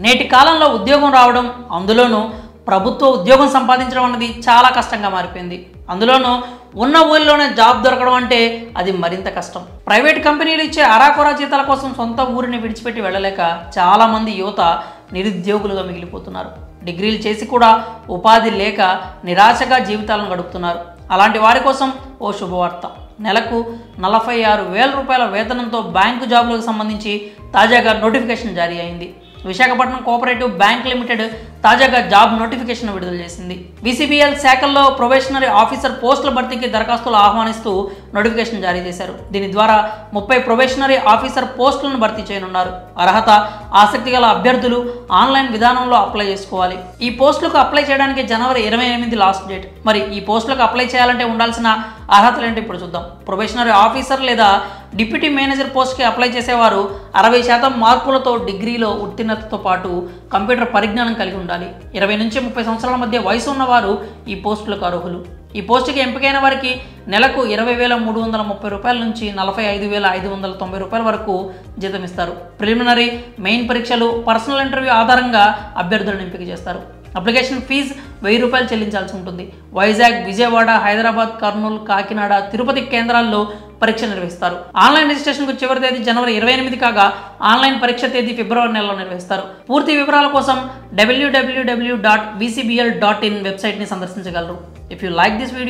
నేటి కాలంలో ఉద్యోగం రావడం, అందులోనూ ప్రభుత్వ ఉద్యోగం సంపాదించడం అన్నది చాలా కష్టంగా మారిపోయింది. అందులోనూ ఉన్న ఊరిలోనే జాబ్ దొరకడం అంటే అది మరింత కష్టం. ప్రైవేట్ కంపెనీలు ఇచ్చే అరాకొరా జీతాల కోసం సొంత ఊరిని విడిచిపెట్టి వెళ్ళలేక చాలామంది యువత నిరుద్యోగులుగా మిగిలిపోతున్నారు. డిగ్రీలు చేసి కూడా ఉపాధి లేక నిరాశగా జీవితాలను గడుపుతున్నారు. అలాంటి వారి కోసం ఓ శుభవార్త. నెలకు 46,000 రూపాయల వేతనంతో బ్యాంకు జాబులకు సంబంధించి తాజాగా నోటిఫికేషన్ జారీ అయింది. విశాఖపట్నం కోఆపరేటివ్ బ్యాంక్ లిమిటెడ్ తాజాగా జాబ్ నోటిఫికేషన్ విడుదల చేసింది. బీసీబీఎల్ శాఖల్లో ప్రొబేషనరీ ఆఫీసర్ పోస్టుల భర్తీకి దరఖాస్తులు ఆహ్వానిస్తూ నోటిఫికేషన్ జారీ చేశారు. దీని ద్వారా 30 ప్రొబేషనరీ ఆఫీసర్ పోస్టులను భర్తీ చేయనున్నారు. అర్హత, ఆసక్తి గల అభ్యర్థులు ఆన్లైన్ విధానంలో అప్లై చేసుకోవాలి. ఈ పోస్టులకు అప్లై చేయడానికి జనవరి 28 లాస్ట్ డేట్. మరి ఈ పోస్టులకు అప్లై చేయాలంటే ఉండాల్సిన అర్హతలు ఏంటి ఇప్పుడు చూద్దాం. ప్రొబేషనరీ ఆఫీసర్ లేదా డిప్యూటీ మేనేజర్ పోస్ట్కి అప్లై చేసేవారు 60% మార్కులతో డిగ్రీలో ఉత్తీర్ణతతో పాటు కంప్యూటర్ పరిజ్ఞానం కలిగి ఉండాలి. 20 నుంచి 30 సంవత్సరాల మధ్య వయసు ఉన్నవారు ఈ పోస్టులకు అర్హులు. ఈ పోస్టుకి ఎంపికైన వారికి నెలకు 20,330 రూపాయల నుంచి 45,590 రూపాయల వరకు జీతం ఇస్తారు. ప్రిలిమినరీ, మెయిన్ పరీక్షలు, పర్సనల్ ఇంటర్వ్యూ ఆధారంగా అభ్యర్థులను ఎంపిక చేస్తారు. అప్లికేషన్ ఫీజు 1000 రూపాయలు చెల్లించాల్సి ఉంటుంది. వైజాగ్, విజయవాడ, హైదరాబాద్, కర్నూలు, కాకినాడ, తిరుపతి కేంద్రాల్లో పరీక్ష నిర్వహిస్తారు. ఆన్లైన్ రిజిస్ట్రేషన్కు చివరి తేదీ జనవరి 28 కాగా ఆన్లైన్ పరీక్ష తేదీ ఫిబ్రవరి నెలలో నిర్వహిస్తారు. పూర్తి వివరాల కోసం www.bcbl.in వెబ్సైట్ని సందర్శించగలరు. If you like this video